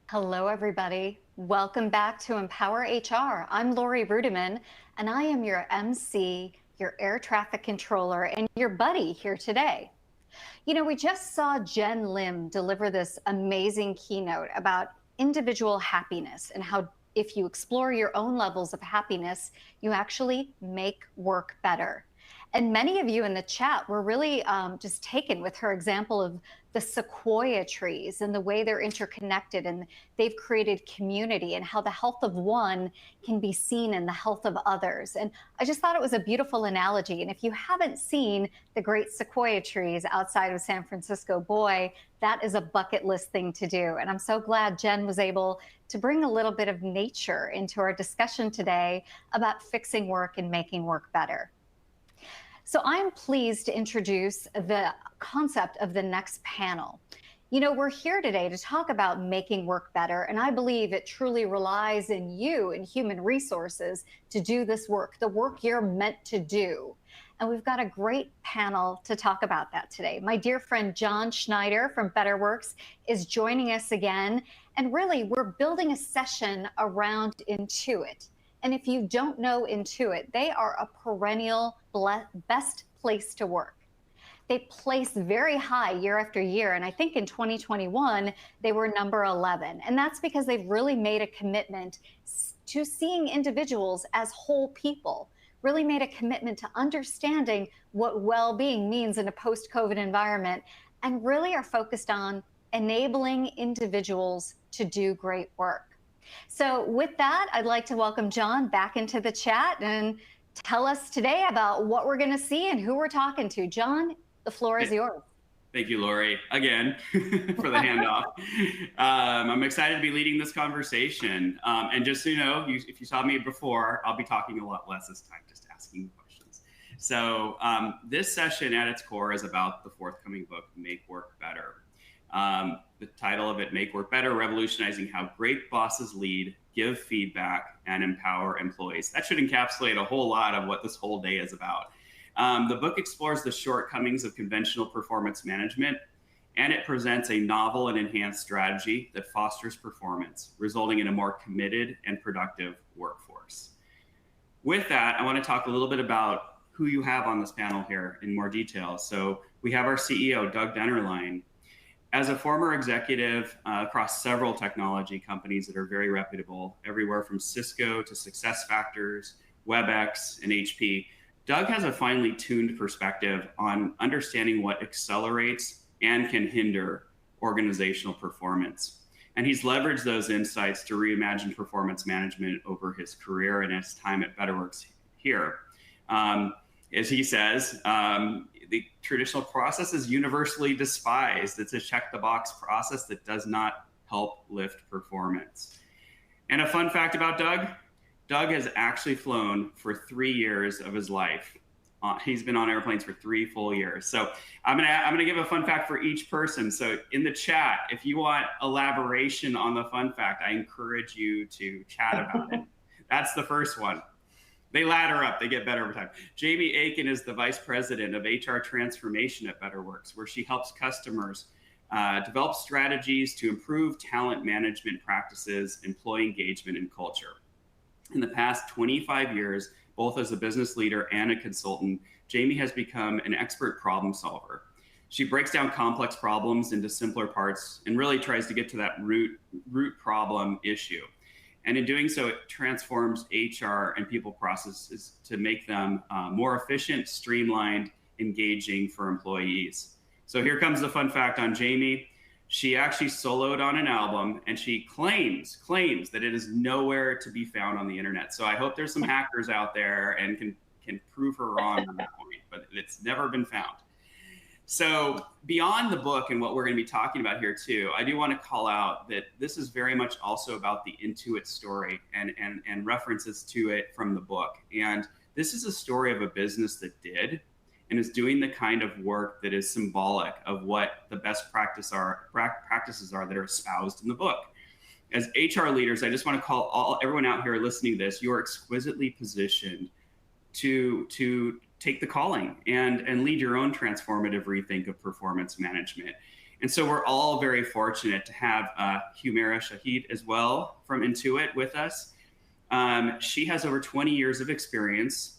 Hello, everybody. Welcome back to Empower HR. I'm Lori Rudiman, and I am your MC, your air traffic controller, and your buddy here today. We just saw Jen Lim deliver this amazing keynote about individual happiness and how if you explore your own levels of happiness, you actually make work better. And many of you in the chat were really just taken with her example of the sequoia trees and the way they're interconnected and they've created community and how the health of one can be seen in the health of others. And I just thought it was a beautiful analogy. And if you haven't seen the great sequoia trees outside of San Francisco, boy, that is a bucket list thing to do. And I'm so glad Jen was able to bring a little bit of nature into our discussion today about fixing work and making work better. So I'm pleased to introduce the concept of the next panel. We're here today to talk about making work better, and I believe it truly relies in you and human resources to do this work, the work you're meant to do. And we've got a great panel to talk about that today. My dear friend John Schneider from Betterworks is joining us again, and really we're building a session around Intuit. And if you don't know Intuit, they are a perennial best place to work. They place very high year after year. And I think in 2021, they were number 11. And that's because they've really made a commitment to seeing individuals as whole people, really made a commitment to understanding what well-being means in a post-COVID environment, and really are focused on enabling individuals to do great work. So with that, I'd like to welcome John back into the chat and tell us today about what we're going to see and who we're talking to. John, the floor is yours. Thank you, Lori, again, for the handoff. I'm excited to be leading this conversation. And just so you know, if you saw me before, I'll be talking a lot less this time, just asking questions. So this session at its core is about the forthcoming book, Make Work Better. The title of it, Make Work Better, Revolutionizing How Great Bosses Lead, Give Feedback, and Empower Employees. That should encapsulate a whole lot of what this whole day is about. The book explores the shortcomings of conventional performance management, and it presents a novel and enhanced strategy that fosters performance, resulting in a more committed and productive workforce. With that, I want to talk a little bit about who you have on this panel here in more detail. So we have our CEO, Doug Dennerline. As a former executive across several technology companies that are very reputable, everywhere from Cisco to SuccessFactors, WebEx, and HP, Doug has a finely tuned perspective on understanding what accelerates and can hinder organizational performance. And he's leveraged those insights to reimagine performance management over his career and his time at Betterworks here. As he says, the traditional process is universally despised. It's a check-the-box process that does not help lift performance. And a fun fact about Doug, Doug has actually flown for 3 years of his life. He's been on airplanes for 3 full years. So I'm gonna give a fun fact for each person. So in the chat, if you want elaboration on the fun fact, I encourage you to chat about it. That's the first one. They ladder up, they get better over time. Jamie Aitken is the Vice President of HR Transformation at Betterworks, where she helps customers develop strategies to improve talent management practices, employee engagement, and culture. In the past 25 years, both as a business leader and a consultant, Jamie has become an expert problem solver. She breaks down complex problems into simpler parts and really tries to get to that root problem issue. And in doing so, it transforms HR and people processes to make them more efficient, streamlined, engaging for employees. So here comes the fun fact on Jamie. She actually soloed on an album, and she claims that it is nowhere to be found on the internet. So I hope there's some hackers out there and can prove her wrong on that point, but it's never been found. So beyond the book and what we're going to be talking about here too, I do want to call out that this is very much also about the Intuit story and references to it from the book. And this is a story of a business that did and is doing the kind of work that is symbolic of what the best practices are that are espoused in the book. As HR leaders, I just want to call everyone out here listening to this, you're exquisitely positioned to take the calling and lead your own transformative rethink of performance management. And so we're all very fortunate to have Humera Shahid as well from Intuit with us. She has over 20 years of experience,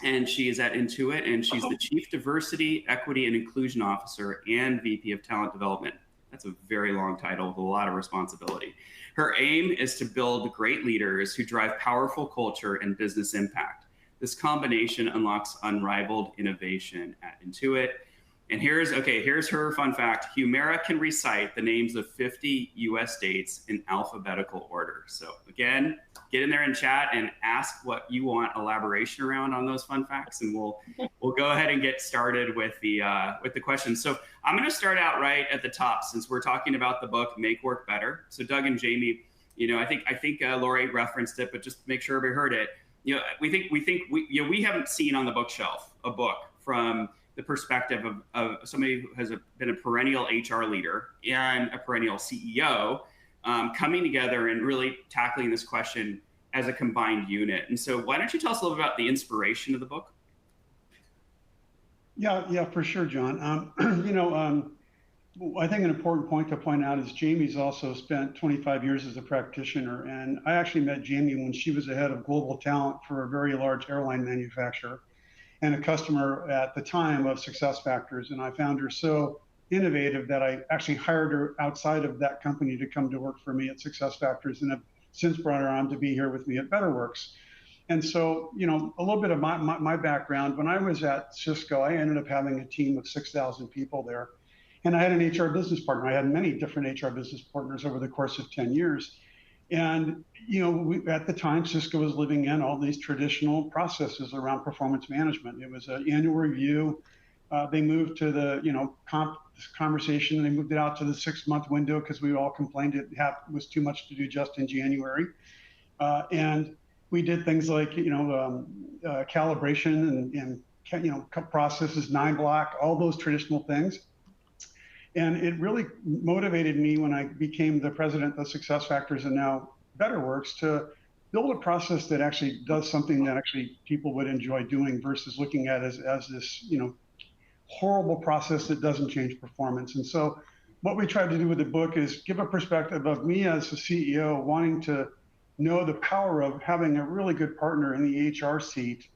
and she is at Intuit, and she's the Chief Diversity, Equity, and Inclusion Officer and VP of Talent Development. That's a very long title with a lot of responsibility. Her aim is to build great leaders who drive powerful culture and business impact. This combination unlocks unrivaled innovation at Intuit. And here's her fun fact. Humera can recite the names of 50 US states in alphabetical order. So again, get in there and chat and ask what you want elaboration around on those fun facts, and we'll go ahead and get started with the questions. So I'm going to start out right at the top, since we're talking about the book Make Work Better. So Doug and Jamie, I think Lori referenced it, but just make sure everybody heard it. We haven't seen on the bookshelf a book from the perspective of somebody who has been a perennial HR leader and a perennial CEO, coming together and really tackling this question as a combined unit. And so why don't you tell us a little bit about the inspiration of the book? Yeah, for sure, John. I think an important point to point out is Jamie's also spent 25 years as a practitioner. And I actually met Jamie when she was the head of global talent for a very large airline manufacturer and a customer at the time of SuccessFactors. And I found her so innovative that I actually hired her outside of that company to come to work for me at SuccessFactors, and have since brought her on to be here with me at Betterworks. And so, a little bit of my background. When I was at Cisco, I ended up having a team of 6,000 people there. And I had an HR business partner. I had many different HR business partners over the course of 10 years. And, at the time, Cisco was living in all these traditional processes around performance management. It was an annual review. They moved to the, conversation. They moved it out to the 6-month window because we all complained it was too much to do just in January. And we did things like, calibration and processes, 9-block, all those traditional things. And it really motivated me when I became the president of SuccessFactors and now Betterworks to build a process that actually does something that actually people would enjoy doing versus looking at as this, horrible process that doesn't change performance. And so what we tried to do with the book is give a perspective of me as a CEO wanting to know the power of having a really good partner in the HR seat,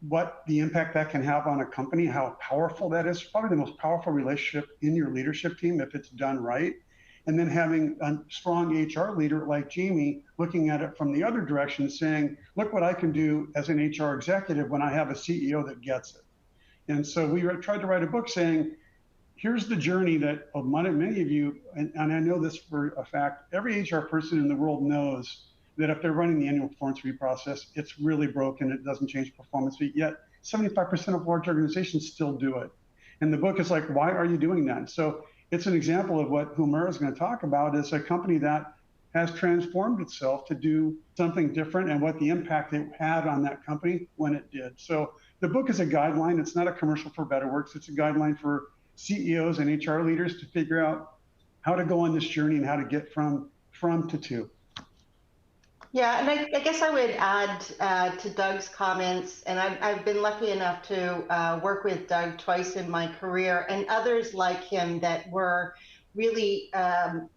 what the impact that can have on a company, how powerful that is, probably the most powerful relationship in your leadership team if it's done right. And then having a strong HR leader like Jamie looking at it from the other direction, saying, look what I can do as an HR executive when I have a CEO that gets it. And so we tried to write a book saying, here's the journey that many of you, and I know this for a fact, every HR person in the world knows that if they're running the annual performance review process, it's really broken. It doesn't change performance, yet 75% of large organizations still do it. And the book is like, why are you doing that? So it's an example of what Humera is going to talk about, is a company that has transformed itself to do something different and what the impact it had on that company when it did. So the book is a guideline. It's not a commercial for Betterworks. It's a guideline for CEOs and HR leaders to figure out how to go on this journey and how to get from to to. Yeah, and I guess I would add to Doug's comments, and I've been lucky enough to work with Doug twice in my career, and others like him that were really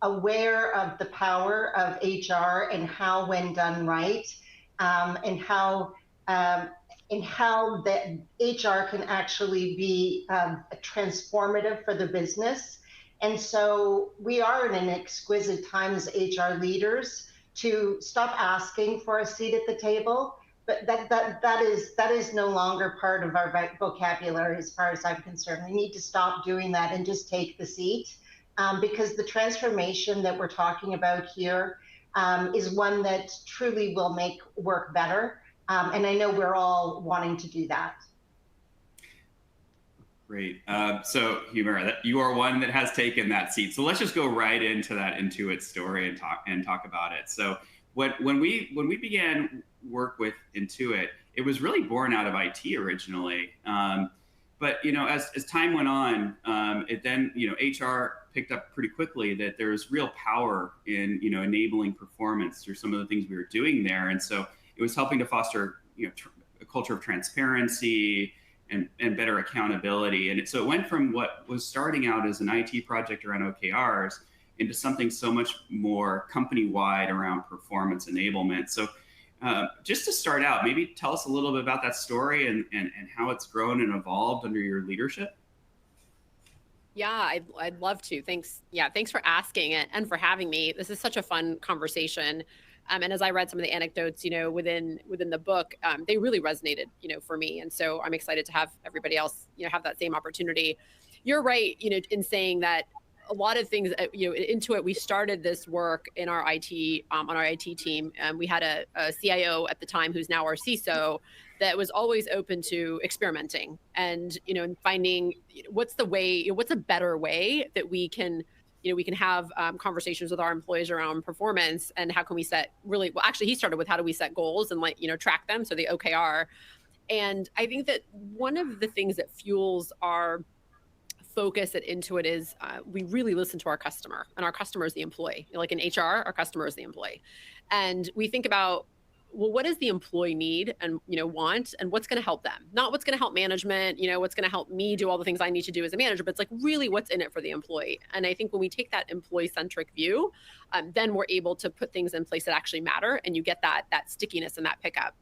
aware of the power of HR and how, when done right, and how that HR can actually be transformative for the business. And so we are in an exquisite time as HR leaders to stop asking for a seat at the table, but that is no longer part of our vocabulary as far as I'm concerned. We need to stop doing that and just take the seat, because the transformation that we're talking about here is one that truly will make work better. And I know we're all wanting to do that. Great. So Humera, you are one that has taken that seat. So let's just go right into that Intuit story and talk about it. So when we began work with Intuit, it was really born out of IT originally. But as time went on, it then HR picked up pretty quickly that there's real power in enabling performance through some of the things we were doing there, and so it was helping to foster a culture of transparency and better accountability. And so it went from what was starting out as an IT project around OKRs into something so much more company-wide around performance enablement. So just to start out, maybe tell us a little bit about that story and how it's grown and evolved under your leadership. Yeah, I'd love to. Thanks. Yeah, thanks for asking it and for having me. This is such a fun conversation. And as I read some of the anecdotes, within the book, they really resonated, for me. And so I'm excited to have everybody else, have that same opportunity. You're right, in saying that a lot of things, Intuit, we started this work in our IT, on our IT team. We had a CIO at the time who's now our CISO that was always open to experimenting and, and finding what's a better way that we can have conversations with our employees around performance, and how can we set actually he started with how do we set goals and track them, so the OKR. And I think that one of the things that fuels our focus at Intuit is we really listen to our customer, and our customer is the employee. Like in HR, our customer is the employee. And we think about, well, what does the employee need and want, and what's going to help them? Not what's going to help management, what's going to help me do all the things I need to do as a manager, but it's like really what's in it for the employee. And I think when we take that employee-centric view, then we're able to put things in place that actually matter, and you get that stickiness and that pickup.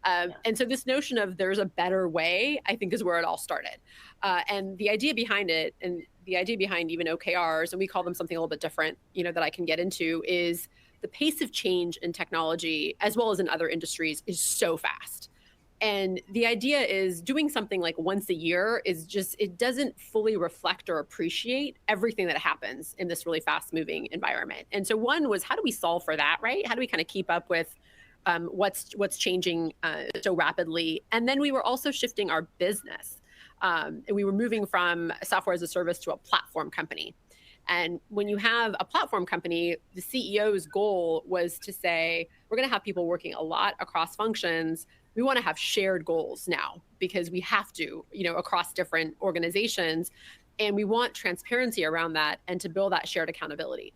And so this notion of there's a better way, I think, is where it all started. And the idea behind it, and the idea behind even OKRs, and we call them something a little bit different, that I can get into, is the pace of change in technology, as well as in other industries, is so fast. And the idea is doing something like once a year is just, it doesn't fully reflect or appreciate everything that happens in this really fast moving environment. And so one was, how do we solve for that, right? How do we kind of keep up with what's changing so rapidly? And then we were also shifting our business. And we were moving from software as a service to a platform company. And when you have a platform company, the CEO's goal was to say, we're going to have people working a lot across functions. We want to have shared goals now, because we have to, across different organizations. And we want transparency around that and to build that shared accountability.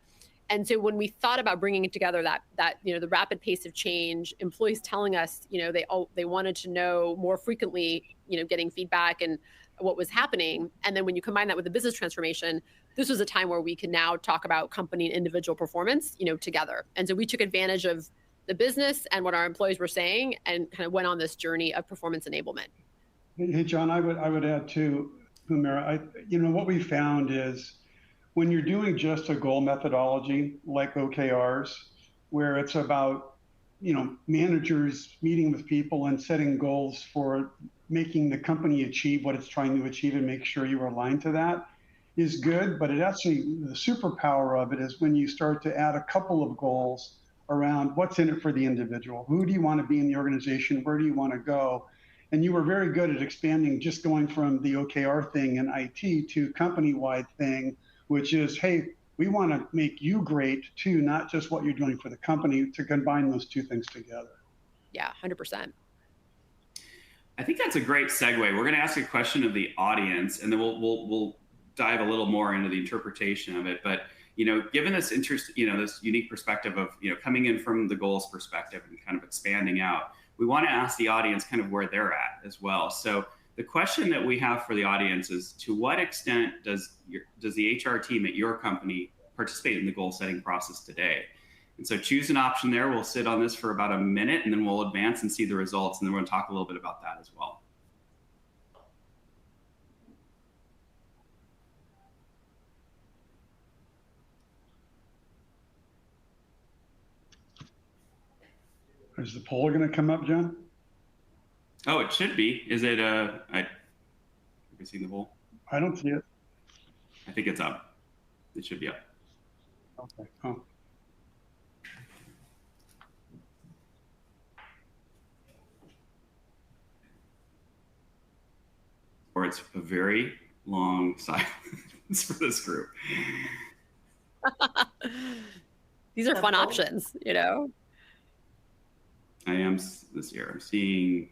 And so when we thought about bringing together that the rapid pace of change, employees telling us, they wanted to know more frequently, getting feedback and what was happening. And then when you combine that with the business transformation, this was a time where we can now talk about company and individual performance, together. And so we took advantage of the business and what our employees were saying, and kind of went on this journey of performance enablement. Hey, John, I would add to Humera. What we found is, when you're doing just a goal methodology like OKRs, where it's about, managers meeting with people and setting goals for making the company achieve what it's trying to achieve and make sure you're aligned to that, is good. But it actually, the superpower of it is when you start to add a couple of goals around what's in it for the individual. Who do you want to be in the organization? Where do you want to go? And you were very good at expanding, just going from the OKR thing in IT to company-wide thing, which is, hey, we want to make you great too, not just what you're doing for the company, to combine those two things together. Yeah, 100%. I think that's a great segue. We're going to ask a question of the audience, and then we'll dive a little more into the interpretation of it. But given this interest, this unique perspective of coming in from the goals perspective and kind of expanding out, we want to ask the audience kind of where they're at as well. So the question that we have for the audience is, to what extent does the HR team at your company participate in the goal setting process today? And so choose an option there. We'll sit on this for about a minute, and then we'll advance and see the results. And then we're going to talk a little bit about that as well. Is the poll going to come up, John? Oh, it should be. Is it? Have you seen the poll? I don't see it. I think it's up. It should be up. Okay. Oh. Or it's a very long silence for this group. These are fun options, I am this year. I'm seeing.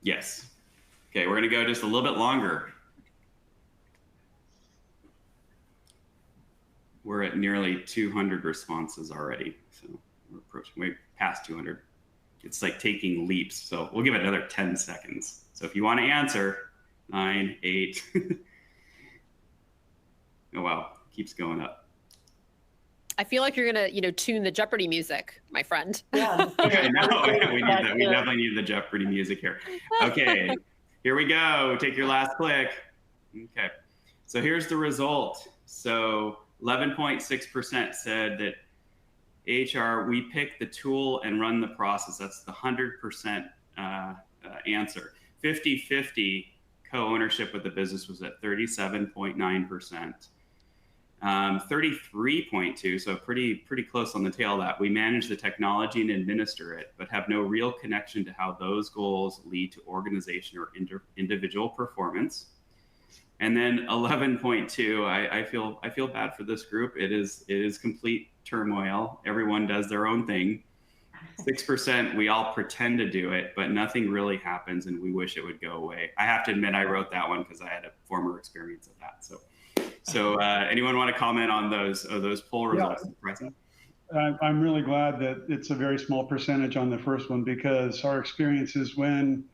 Yes. Okay, we're going to go just a little bit longer. We're at nearly 200 responses already. So we're approaching way past 200. It's like taking leaps. So we'll give it another 10 seconds. So if you want to answer, 9, 8. Oh, wow. Keeps going up. I feel like you're going to, tune the Jeopardy music, my friend. Yeah. Okay, no, we need that. We definitely need the Jeopardy music here. Okay, here we go. Take your last click. Okay, so here's the result. So 11.6% said that HR, we pick the tool and run the process. That's the 100% answer. 50-50 co-ownership with the business was at 37.9%. 33.2, so pretty close on the tail of that. We manage the technology and administer it, but have no real connection to how those goals lead to organization or individual performance. And then 11.2, I feel bad for this group. It is complete turmoil. Everyone does their own thing. 6%, we all pretend to do it, but nothing really happens, and we wish it would go away. I have to admit, I wrote that one because I had a former experience of that. So anyone want to comment on those poll results? Yeah. I'm really glad that it's a very small percentage on the first one, because our experience is when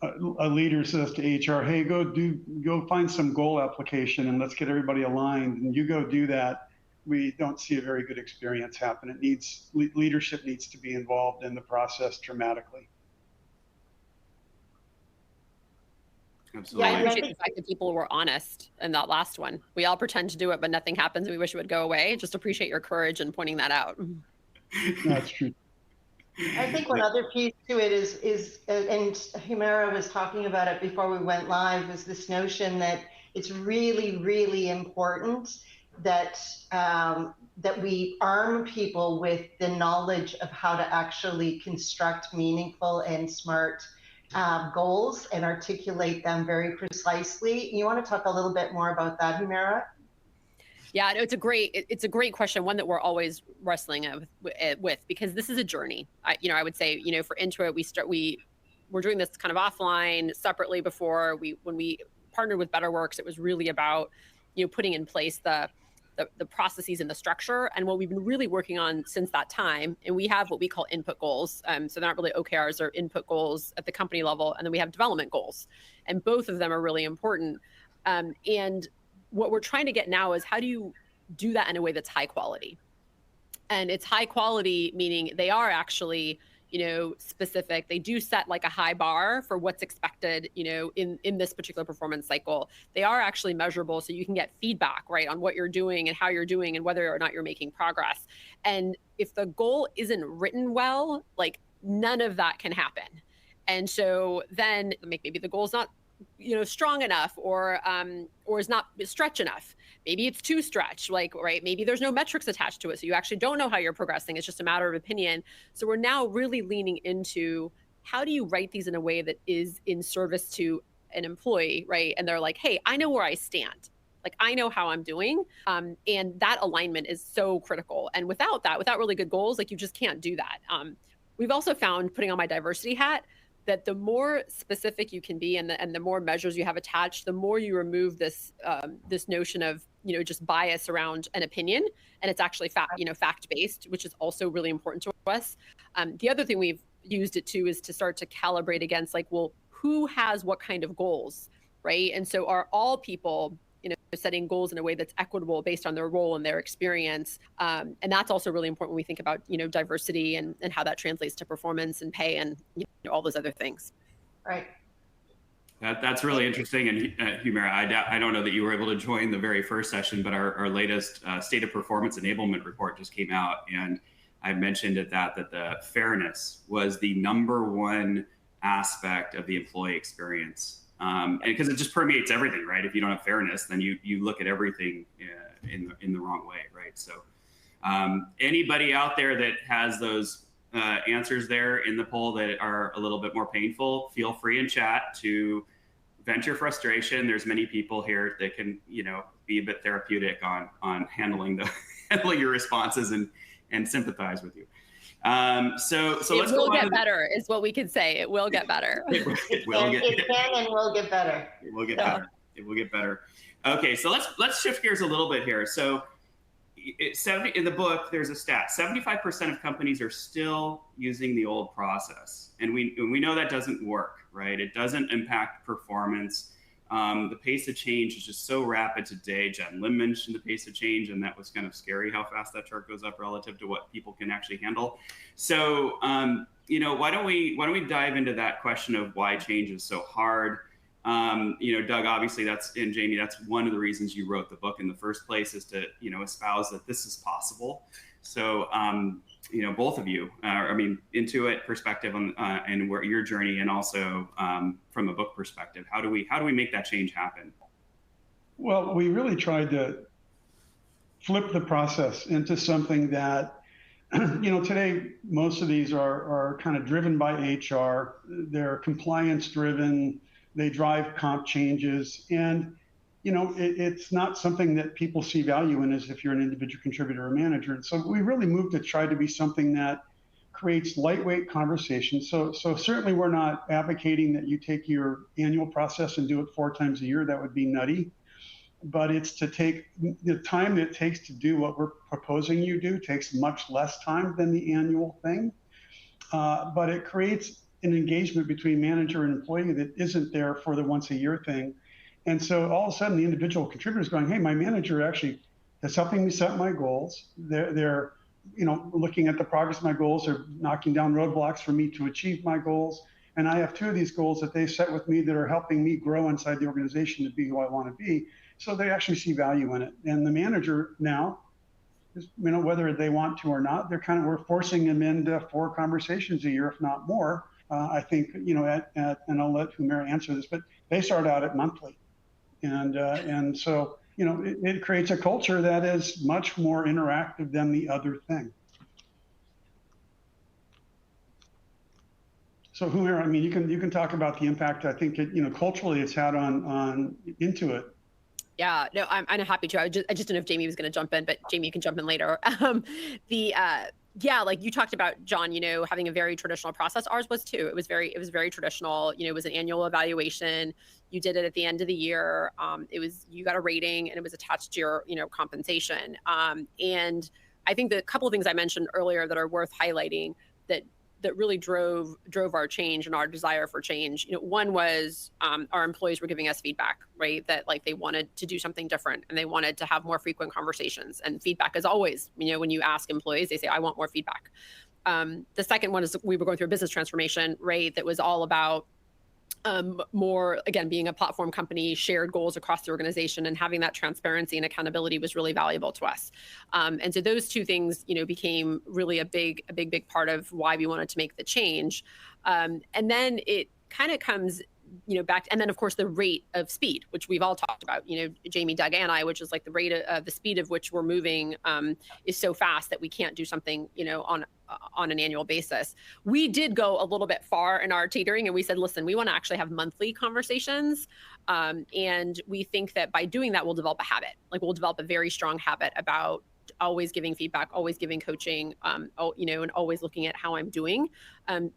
a leader says to HR, hey, go find some goal application and let's get everybody aligned, and you go do that, we don't see a very good experience happen. Leadership needs to be involved in the process dramatically. Absolutely. Yeah, I appreciate the fact that people were honest in that last one. We all pretend to do it, but nothing happens. We wish it would go away. Just appreciate your courage in pointing that out. That's true. I think one other piece to it is, and Humera was talking about it before we went live, is this notion that it's really, really important that that we arm people with the knowledge of how to actually construct meaningful and smart goals and articulate them very precisely. You want to talk a little bit more about that, Humera? Yeah, no, it's a great question, one that we're always wrestling with, because this is a journey. I would say, for Intuit, we're doing this kind of offline separately before when we partnered with Betterworks. It was really about, putting in place the processes and the structure. And what we've been really working on since that time, and we have what we call input goals. So they're not really OKRs, or input goals at the company level. And then we have development goals. And both of them are really important. And what we're trying to get now is, how do you do that in a way that's high quality? And it's high quality, meaning they are actually, specific. They do set like a high bar for what's expected, in this particular performance cycle. They are actually measurable, so you can get feedback, right, on what you're doing and how you're doing and whether or not you're making progress. And if the goal isn't written well, like, none of that can happen. And so then maybe the goal's not, strong enough, or is not stretch enough. Maybe it's too stretched, right? Maybe there's no metrics attached to it, so you actually don't know how you're progressing. It's just a matter of opinion. So we're now really leaning into, how do you write these in a way that is in service to an employee, right? And they're like, hey, I know where I stand. Like, I know how I'm doing. And that alignment is so critical. And without really good goals, you just can't do that. We've also found, putting on my diversity hat, that the more specific you can be, and the more measures you have attached, the more you remove this notion of just bias around an opinion, and it's actually fact based, which is also really important to us. The other thing we've used it to is to start to calibrate against, who has what kind of goals, right? And so are all people setting goals in a way that's equitable based on their role and their experience. And that's also really important when we think about, diversity and how that translates to performance and pay and all those other things. Right. That's really interesting. And Humera, I don't know that you were able to join the very first session, but our latest State of Performance Enablement report just came out. And I mentioned at that the fairness was the number 1 aspect of the employee experience. And because it just permeates everything, right? If you don't have fairness, then you look at everything in the wrong way, right? So anybody out there that has those answers there in the poll that are a little bit more painful, feel free in chat to vent your frustration. There's many people here that can, be a bit therapeutic on handling your responses and sympathize with you. So let's go on. It will get better, is what we can say. It will get better. It can and will get better. It will get better. It will get better. Okay, so let's shift gears a little bit here. So in the book, there's a stat: 75% of companies are still using the old process, and we know that doesn't work, right? It doesn't impact performance. The pace of change is just so rapid today. Jen Lim mentioned the pace of change, and that was kind of scary how fast that chart goes up relative to what people can actually handle. So, why don't we dive into that question of why change is so hard? Doug, obviously and Jamie, that's one of the reasons you wrote the book in the first place, is to, espouse that this is possible. So, both of you, Intuit perspective on, and where your journey, and also from a book perspective, how do we make that change happen? Well, we really tried to flip the process into something that, today, most of these are kind of driven by HR. They're compliance driven. They drive comp changes. And, it's not something that people see value in as if you're an individual contributor or manager. And so we really moved to try to be something that creates lightweight conversation. So certainly we're not advocating that you take your annual process and do it 4 times a year. That would be nutty. But it's to take the time that it takes to do what we're proposing you do takes much less time than the annual thing. But it creates an engagement between manager and employee that isn't there for the once a year thing. And so all of a sudden the individual contributor is going, hey, my manager actually is helping me set my goals. They're looking at the progress of my goals. They're knocking down roadblocks for me to achieve my goals. And I have 2 of these goals that they set with me that are helping me grow inside the organization to be who I want to be. So they actually see value in it. And the manager now, whether they want to or not, we're forcing them into 4 conversations a year, if not more. I think, and I'll let Humera answer this, but they start out at monthly. And so, it creates a culture that is much more interactive than the other thing. So Humera, you can talk about the impact, I think, culturally it's had on Intuit. Yeah, no, I'm happy to. I just didn't know if Jamie was going to jump in, but Jamie, you can jump in later. Yeah, like you talked about, John, having a very traditional process. Ours was too. It was very traditional. It was an annual evaluation. You did it at the end of the year. You got a rating, and it was attached to your, compensation. And I think the couple of things I mentioned earlier that are worth highlighting that really drove our change and our desire for change. One was our employees were giving us feedback, right? That like they wanted to do something different, and they wanted to have more frequent conversations. And feedback is always, when you ask employees, they say, I want more feedback. The second one is we were going through a business transformation, right? That was all about more, again, being a platform company, shared goals across the organization, and having that transparency and accountability was really valuable to us. And so those 2 things, became really a big part of why we wanted to make the change. And then it kind of comes, back, and then of course the rate of speed, which we've all talked about, Jamie, Doug, and I, which is like the rate of the speed of which we're moving is so fast that we can't do something, on an annual basis. We did go a little bit far in our teetering, and we said, listen, we want to actually have monthly conversations. And we think that by doing that, we'll develop a habit. Like we'll develop a very strong habit about always giving feedback, always giving coaching, and always looking at how I'm doing.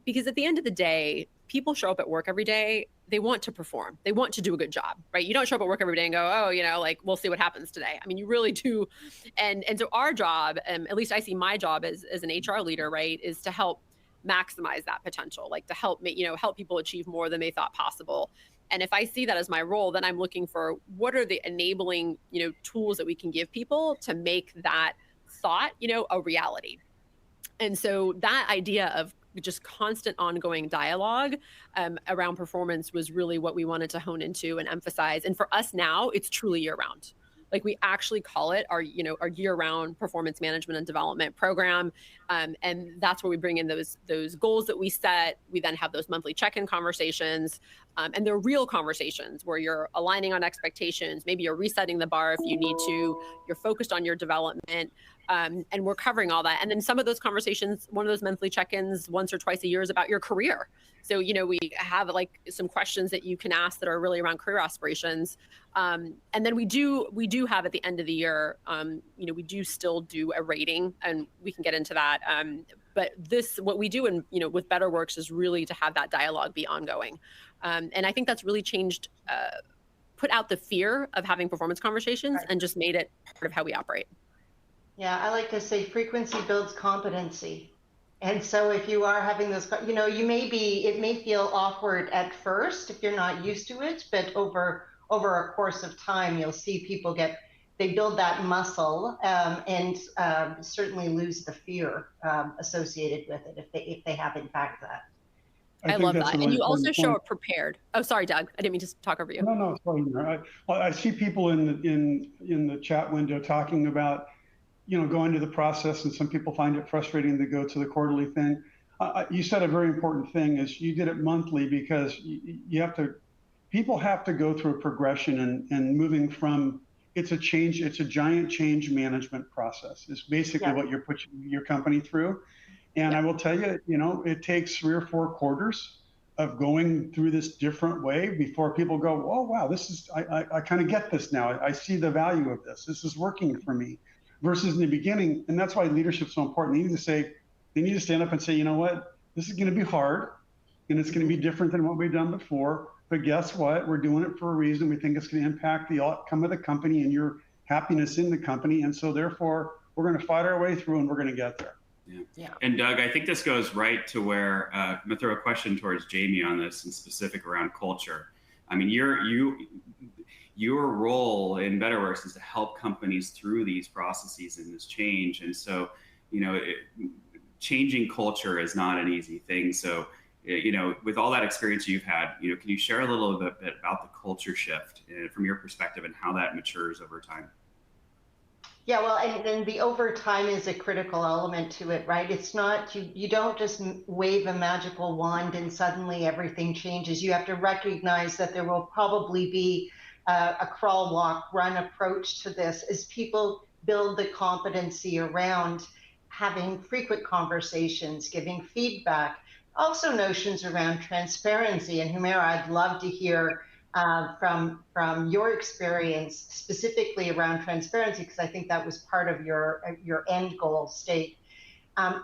Because at the end of the day, people show up at work every day. They want to perform. They want to do a good job, right? You don't show up at work every day and go, we'll see what happens today. You really do. And so our job, at least I see my job as an HR leader, right, is to help maximize that potential, like to help help people achieve more than they thought possible. And if I see that as my role, then I'm looking for what are the enabling, tools that we can give people to make that thought, a reality. And so that idea of just constant ongoing dialogue around performance was really what we wanted to hone into and emphasize. And for us now, it's truly year round. Like we actually call it our year-round performance management and development program. And that's where we bring in those goals that we set. We then have those monthly check-in conversations. And they're real conversations where you're aligning on expectations. Maybe you're resetting the bar if you need to. You're focused on your development. And we're covering all that. And then some of those conversations, one of those monthly check-ins once or twice a year is about your career. So, we have like some questions that you can ask that are really around career aspirations. And then we do have at the end of the year, we do still do a rating, and we can get into that. But what we do with Betterworks is really to have that dialogue be ongoing. And I think that's really changed, put out the fear of having performance conversations and just made it part of how we operate. Yeah, I like to say frequency builds competency. And so if you are having those, it may feel awkward at first if you're not used to it, but over a course of time, you'll see people they build that muscle, and certainly lose the fear associated with it if they have in fact that. I love that. And you also show up prepared. Oh, sorry, Doug. I didn't mean to talk over you. No, sorry. I see people in the chat window talking about, going to the process, and some people find it frustrating to go to the quarterly thing. You said a very important thing is you did it monthly because people have to go through a progression and moving from, it's a giant change management process is basically what you're putting your company through. And I will tell you, it takes 3 or 4 quarters of going through this different way before people go, oh, wow, I kind of get this now. I see the value of this. This is working for me. Versus in the beginning, and that's why leadership's so important. They need to stand up and say, you know what, this is going to be hard, and it's going to be different than what we've done before. But guess what? We're doing it for a reason. We think it's going to impact the outcome of the company and your happiness in the company. And so therefore, we're going to fight our way through, and we're going to get there. Yeah. And Doug, I think this goes right to where I'm going to throw a question towards Jamie on this, in specific around culture. I mean, your role in Betterworks is to help companies through these processes and this change. And so, changing culture is not an easy thing. So, with all that experience you've had, can you share a little bit about the culture shift from your perspective and how that matures over time? Yeah, well, and the over time is a critical element to it, right? It's not, you don't just wave a magical wand and suddenly everything changes. You have to recognize that there will probably be a crawl, walk, run approach to this as people build the competency around having frequent conversations, giving feedback, also notions around transparency. And Humera, I'd love to hear from your experience specifically around transparency, because I think that was part of your end goal state.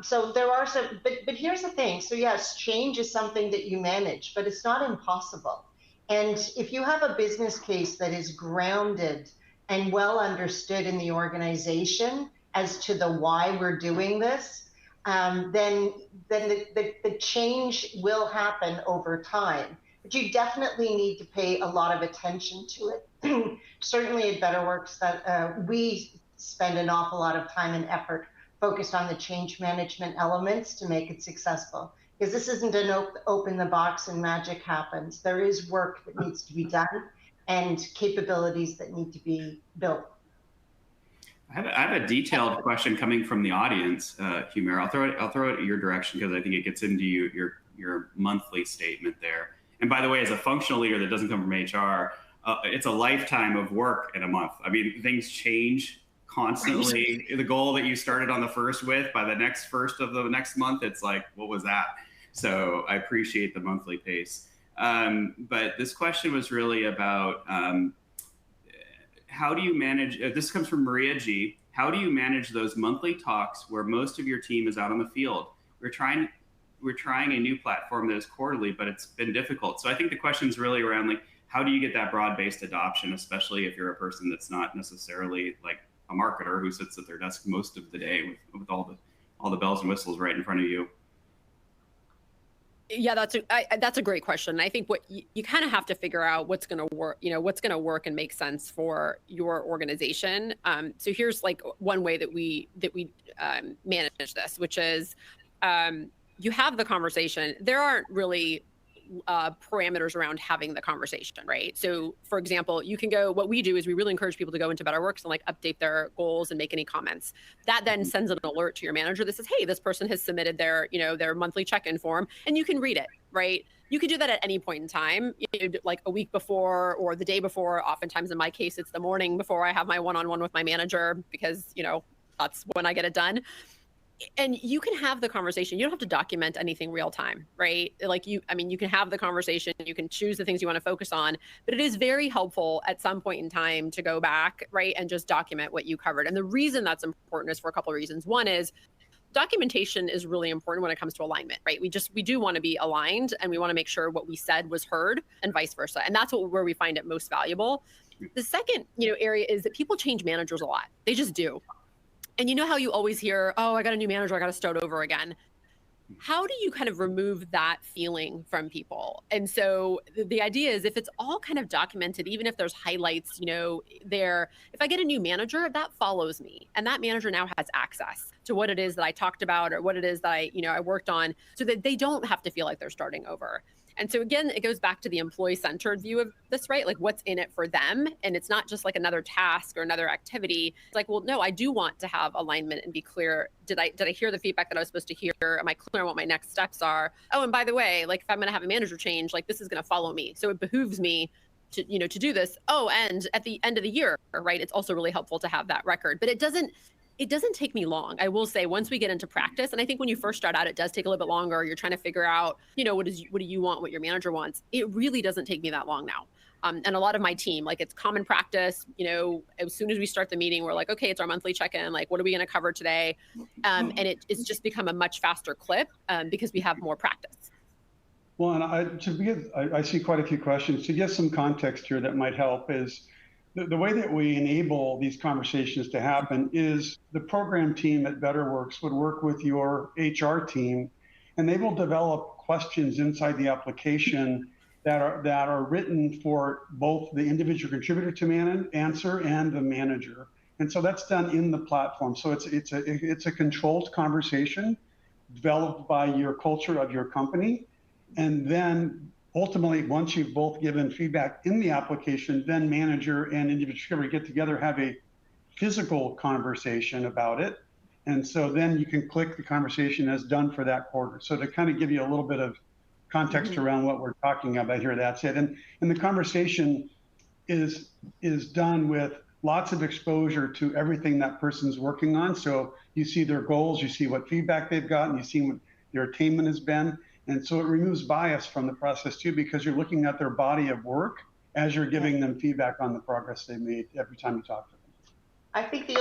So there are some, but here's the thing. So yes, change is something that you manage, but it's not impossible. And if you have a business case that is grounded and well understood in the organization as to the why we're doing this, then the change will happen over time. But you definitely need to pay a lot of attention to it. Certainly at Betterworks, that we spend an awful lot of time and effort focused on the change management elements to make it successful. Because this isn't an open the box and magic happens. There is work that needs to be done and capabilities that need to be built. I have a detailed question coming from the audience, Humera. I'll throw it your direction because I think it gets into your monthly statement there. And by the way, as a functional leader that doesn't come from HR, it's a lifetime of work in a month. I mean, things change constantly. The goal that you started on the first with, by the first of the next month, it's like, what was that? So I appreciate the monthly pace. But this question was really about how do you manage, this comes from Maria G. How do you manage those monthly talks where most of your team is out on the field? We're trying a new platform that is quarterly, but it's been difficult. So I think the question is really around, like, how do you get that broad-based adoption, especially if you're a person that's not necessarily like a marketer who sits at their desk most of the day with all the bells and whistles right in front of you? Yeah, that's a great question. I think what you kind of have to figure out what's going to work, what's going to work and make sense for your organization. So here's like one way that we manage this, which is you have the conversation. There aren't really parameters around having the conversation, right? So for example, you can go, what we do is we really encourage people to go into Betterworks and like update their goals and make any comments. That then sends an alert to your manager that says, hey, this person has submitted their monthly check-in form, and you can read it, right? You can do that at any point in time, like a week before or the day before. Oftentimes in my case, it's the morning before I have my one-on-one with my manager because, that's when I get it done. And you can have the conversation. You don't have to document anything real time, right? Like you can have the conversation, you can choose the things you want to focus on, but it is very helpful at some point in time to go back, right? And just document what you covered. And the reason that's important is for a couple of reasons. One is documentation is really important when it comes to alignment, right? We do want to be aligned, and we want to make sure what we said was heard and vice versa. And that's where we find it most valuable. The second, area is that people change managers a lot. They just do. And you know how you always hear, oh, I got a new manager, I got to start over again. How do you kind of remove that feeling from people? And so the idea is, if it's all kind of documented, even if there's highlights, there, if I get a new manager, that follows me. And that manager now has access to what it is that I talked about or what it is that I worked on, so that they don't have to feel like they're starting over. And so again, it goes back to the employee-centered view of this, right? Like, what's in it for them? And it's not just like another task or another activity. It's like, well, no, I do want to have alignment and be clear. Did I hear the feedback that I was supposed to hear? Am I clear on what my next steps are? Oh, and by the way, like, if I'm going to have a manager change, like, this is going to follow me. So it behooves me to do this. Oh, and at the end of the year, right? It's also really helpful to have that record, but it doesn't take me long. I will say, once we get into practice, and I think when you first start out, it does take a little bit longer. You're trying to figure out, what do you want, what your manager wants. It really doesn't take me that long now. And a lot of my team, like, it's common practice, as soon as we start the meeting, we're like, okay, it's our monthly check-in. Like, what are we going to cover today? And it's just become a much faster clip because we have more practice. Well, and I see quite a few questions. To get some context here that might help is, the way that we enable these conversations to happen is the program team at Betterworks would work with your HR team, and they will develop questions inside the application that are written for both the individual contributor to answer and the manager. And so that's done in the platform. So it's a controlled conversation developed by your culture of your company, and then ultimately, once you've both given feedback in the application, then manager and individual contributor get together, have a physical conversation about it. And so then you can click the conversation as done for that quarter. So to kind of give you a little bit of context around what we're talking about here, that's it. And the conversation is done with lots of exposure to everything that person's working on. So you see their goals, you see what feedback they've gotten, you see what their attainment has been. And so it removes bias from the process too, because you're looking at their body of work as you're giving them feedback on the progress they made every time you talk to them. I think the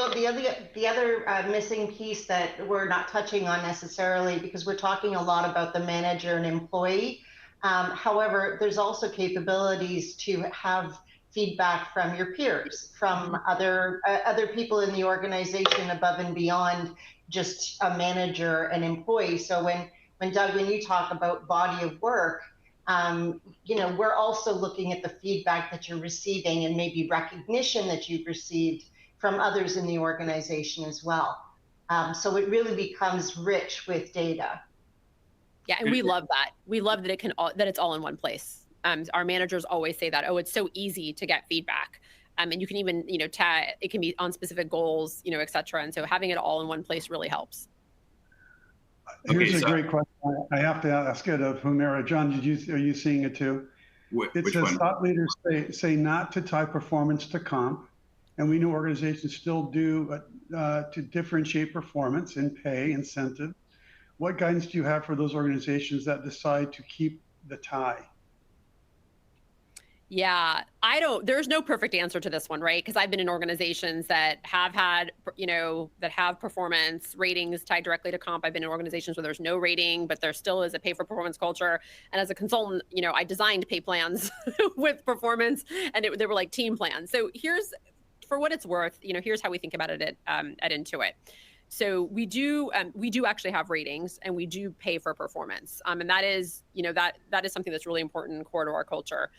other missing piece that we're not touching on necessarily, because we're talking a lot about the manager and employee. However, there's also capabilities to have feedback from your peers, from other people in the organization above and beyond just a manager and employee. So when Doug, when you talk about body of work, we're also looking at the feedback that you're receiving and maybe recognition that you've received from others in the organization as well. So it really becomes rich with data. Yeah, and we love that. We love that that it's all in one place. Our managers always say that, oh, it's so easy to get feedback. And you can even, it can be on specific goals, et cetera. And so having it all in one place really helps. Here's a great question. I have to ask it of Humera. John, are you seeing it too? It says one? Thought leaders say not to tie performance to comp, and we know organizations still do to differentiate performance and pay incentive. What guidance do you have for those organizations that decide to keep the tie? Yeah, there's no perfect answer to this one, right? Because I've been in organizations that have had, that have performance ratings tied directly to comp. I've been in organizations where there's no rating, but there still is a pay for performance culture. And as a consultant, I designed pay plans with performance, and they were like team plans. So here's, for what it's worth, here's how we think about it at Intuit. So we do actually have ratings, and we do pay for performance. And that is, that is something that's really important and core to our culture.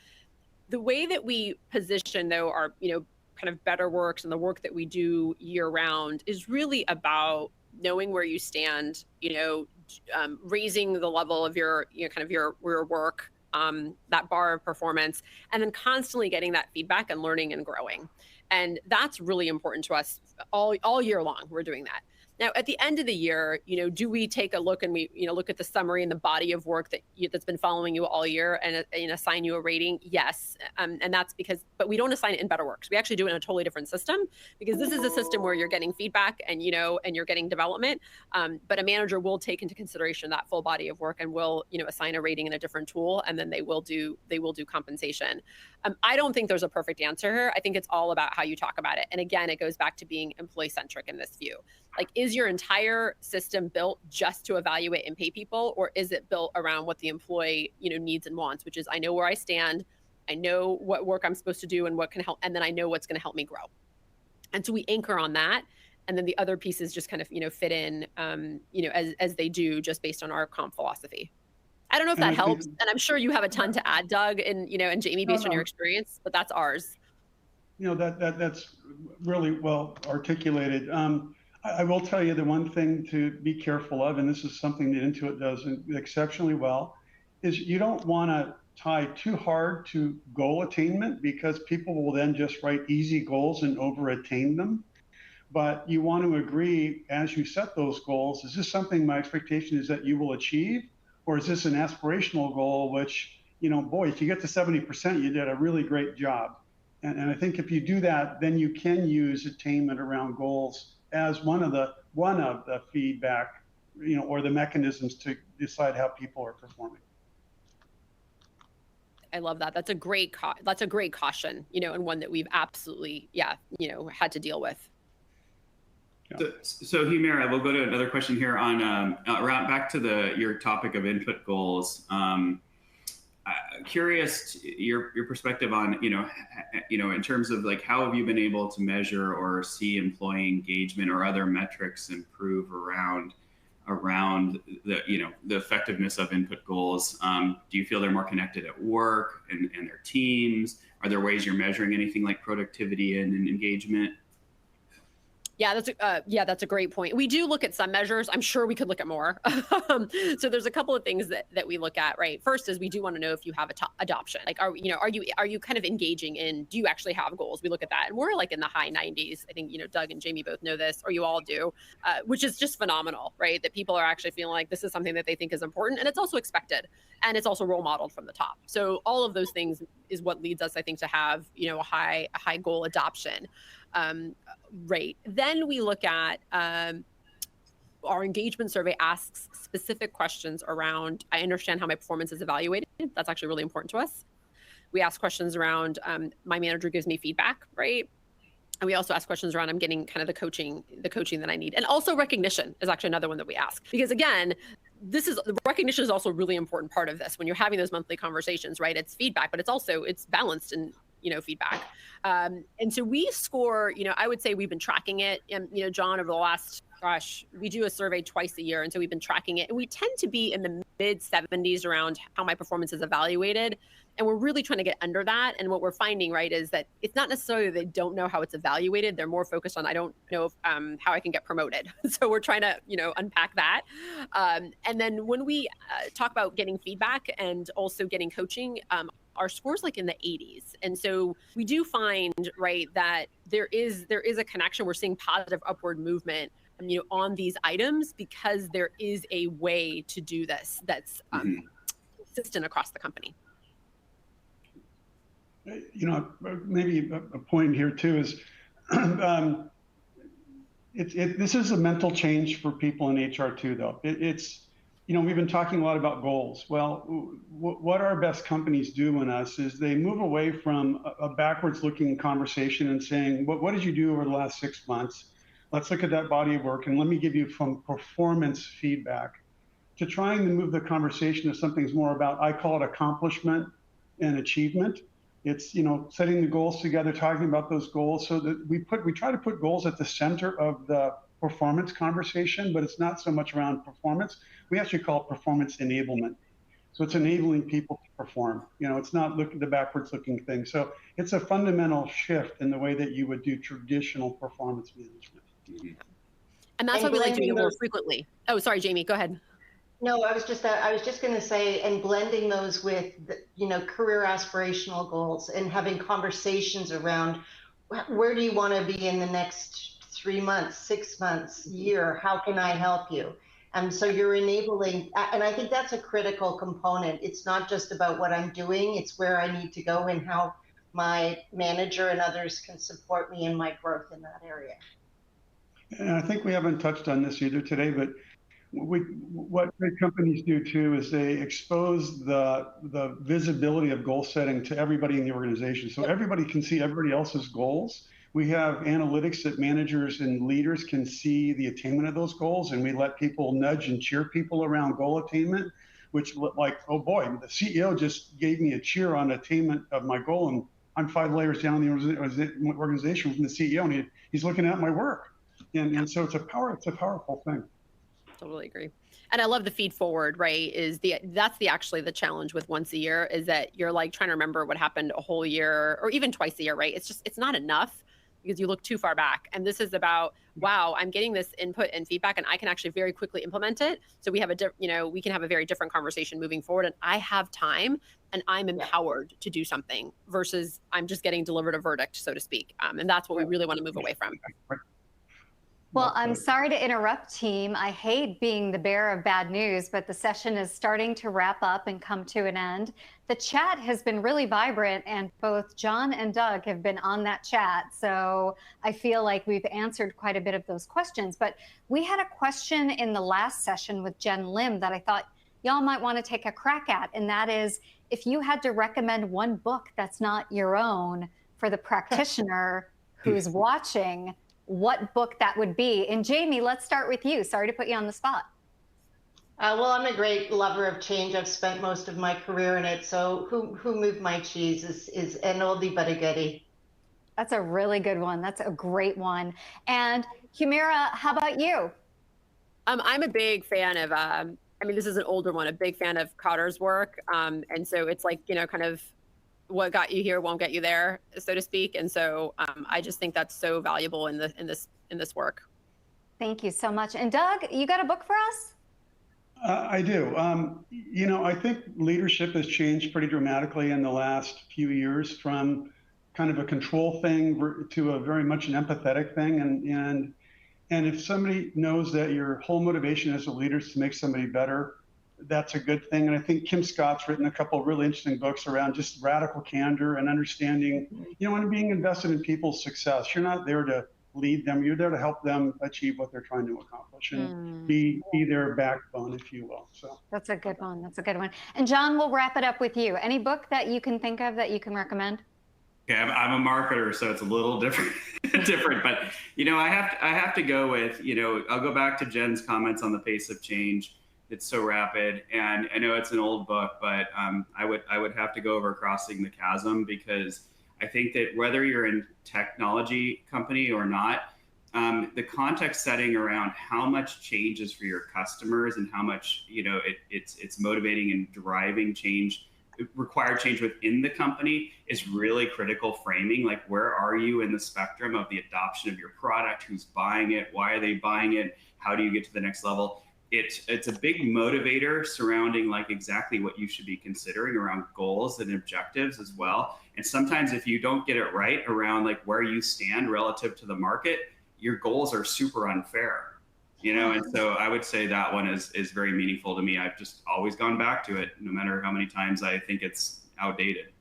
The way that we position, though, our, kind of Betterworks and the work that we do year round is really about knowing where you stand, raising the level of your, kind of your work, that bar of performance, and then constantly getting that feedback and learning and growing. And that's really important to us all year long. We're doing that. Now, at the end of the year, do we take a look and we, look at the summary and the body of work that's been following you all year and assign you a rating? Yes. And that's but we don't assign it in Betterworks. We actually do it in a totally different system, because this is a system where you're getting feedback and, and you're getting development. But a manager will take into consideration that full body of work and will, assign a rating in a different tool. And then they will do compensation. I don't think there's a perfect answer here. I think it's all about how you talk about it. And again, it goes back to being employee centric in this view. Like, is your entire system built just to evaluate and pay people, or is it built around what the employee, needs and wants, which is, I know where I stand, I know what work I'm supposed to do and what can help, and then I know what's going to help me grow. And so we anchor on that. And then the other pieces just kind of, fit in, as they do, just based on our comp philosophy. I don't know if that helps. And I'm sure you have a ton to add, Doug, and Jamie, based on your experience, but that's ours. That's really well articulated. I will tell you the one thing to be careful of, and this is something that Intuit does exceptionally well, is you don't want to tie too hard to goal attainment, because people will then just write easy goals and over attain them. But you want to agree as you set those goals, is this something my expectation is that you will achieve? Or is this an aspirational goal, which, boy, if you get to 70%, you did a really great job. And I think if you do that, then you can use attainment around goals as one of the feedback, or the mechanisms to decide how people are performing. I love that. That's a great caution, and one that we've absolutely, had to deal with. So Humera, we'll go to another question here on around back to your topic of input goals. Curious your perspective on in terms of like how have you been able to measure or see employee engagement or other metrics improve around the the effectiveness of input goals? Do you feel they're more connected at work and their teams? Are there ways you're measuring anything like productivity and engagement? Yeah, that's a great point. We do look at some measures. I'm sure we could look at more. So there's a couple of things that we look at, right? First is we do want to know if you have adoption. Like, are you kind of engaging in, do you actually have goals? We look at that, and we're like in the high 90s. I think, Doug and Jamie both know this, or you all do, which is just phenomenal, right? That people are actually feeling like this is something that they think is important, and it's also expected, and it's also role modeled from the top. So all of those things is what leads us, I think, to have, a high goal adoption rate. Then we look at our engagement survey asks specific questions around, I understand how my performance is evaluated. That's actually really important to us. We ask questions around, my manager gives me feedback, right? And we also ask questions around, I'm getting kind of the coaching that I need. And also recognition is actually another one that we ask. Because again, recognition is also a really important part of this. When you're having those monthly conversations, right? It's feedback, but it's balanced and feedback. And so we score, I would say we've been tracking it. And, John, over the last, we do a survey twice a year. And so we've been tracking it. And we tend to be in the mid 70s around how my performance is evaluated. And we're really trying to get under that. And what we're finding, right, is that it's not necessarily they don't know how it's evaluated. They're more focused on, I don't know how I can get promoted. So we're trying to, unpack that. And then when we talk about getting feedback and also getting coaching, our scores like in the 80s. And so we do find, right, that there is a connection. We're seeing positive upward movement, on these items, because there is a way to do this that's consistent across the company. Maybe a point here too is this is a mental change for people in HR too, though. We've been talking a lot about goals. Well, what our best companies do in us is they move away from a backwards looking conversation and saying, what did you do over the last 6 months? Let's look at that body of work and let me give you some performance feedback, to trying to move the conversation to something's more about, I call it accomplishment and achievement. It's, setting the goals together, talking about those goals, so that we try to put goals at the center of the performance conversation, but it's not so much around performance. We actually call it performance enablement. So it's enabling people to perform. It's not the backwards looking thing. So it's a fundamental shift in the way that you would do traditional performance management. And that's what we like to do more frequently. Oh, sorry, Jamie, go ahead. No, I was just going to say, and blending those with, career aspirational goals and having conversations around where do you want to be in the next 3 months, 6 months, year? How can I help you? And so you're enabling, and I think that's a critical component. It's not just about what I'm doing, it's where I need to go and how my manager and others can support me in my growth in that area. And I think we haven't touched on this either today, but what great companies do too is they expose the visibility of goal setting to everybody in the organization. So everybody can see everybody else's goals. We have analytics that managers and leaders can see the attainment of those goals, and we let people nudge and cheer people around goal attainment, which, like, oh boy, the CEO just gave me a cheer on attainment of my goal, and I'm 5 layers down the organization from the CEO, and he's looking at my work. And so it's a powerful thing. Totally agree. And I love the feed forward, right? That's actually the challenge with once a year, is that you're like trying to remember what happened a whole year or even twice a year, right? It's not enough because you look too far back. And this is about, wow, I'm getting this input and feedback and I can actually very quickly implement it. So we have we can have a very different conversation moving forward, and I have time and I'm empowered to do something versus I'm just getting delivered a verdict, so to speak. And that's what we really want to move away from. Well, I'm sorry to interrupt, team. I hate being the bearer of bad news, but the session is starting to wrap up and come to an end. The chat has been really vibrant, and both John and Doug have been on that chat. So I feel like we've answered quite a bit of those questions. But we had a question in the last session with Jen Lim that I thought y'all might want to take a crack at, and that is, if you had to recommend one book that's not your own for the practitioner who's watching, what book that would be. And Jamie, let's start with you. Sorry to put you on the spot. Well, I'm a great lover of change. I've spent most of my career in it. So Who Moved My Cheese is an oldie but a goodie. That's a really good one. That's a great one. And Humera, how about you? I'm a big fan of, I mean, this is an older one, a big fan of Cotter's work. And so it's like, kind of what got you here won't get you there, so to speak. And so I just think that's so valuable in this work. Thank you so much. And Doug, you got a book for us? I do. I think leadership has changed pretty dramatically in the last few years, from kind of a control thing to a very much an empathetic thing. And if somebody knows that your whole motivation as a leader is to make somebody better, that's a good thing. And I think Kim Scott's written a couple of really interesting books around just radical candor and understanding, and being invested in people's success. You're not there to lead them. You're there to help them achieve what they're trying to accomplish and be their backbone, if you will. So that's a good one. That's a good one. And John, we'll wrap it up with you. Any book that you can think of that you can recommend? Okay, I'm a marketer, so it's a little different. But I have to go with I'll go back to Jen's comments on the pace of change. It's so rapid, and I know it's an old book, but I would have to go over Crossing the Chasm, because I think that whether you're in technology company or not, the context setting around how much change is for your customers and how much it's motivating and driving change, required change within the company, is really critical framing. Like, where are you in the spectrum of the adoption of your product? Who's buying it? Why are they buying it? How do you get to the next level? It's a big motivator surrounding like exactly what you should be considering around goals and objectives as well. And sometimes if you don't get it right around like where you stand relative to the market, your goals are super unfair, and so I would say that one is very meaningful to me. I've just always gone back to it, no matter how many times I think it's outdated.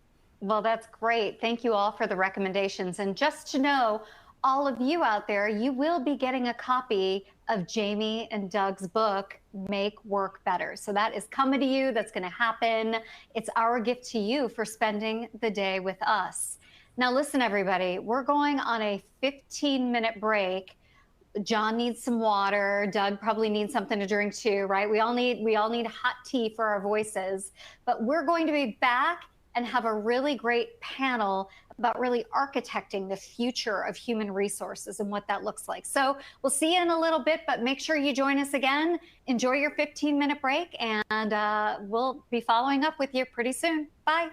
Well, that's great. Thank you all for the recommendations. And just to know, all of you out there, you will be getting a copy of Jamie and Doug's book, Make Work Better. So that is coming to you. That's going to happen. It's our gift to you for spending the day with us. Now, listen, everybody, we're going on a 15-minute break. John needs some water. Doug probably needs something to drink too, right? We all need hot tea for our voices. But we're going to be back and have a really great panel about really architecting the future of human resources and what that looks like. So we'll see you in a little bit, but make sure you join us again. Enjoy your 15-minute break, and we'll be following up with you pretty soon. Bye.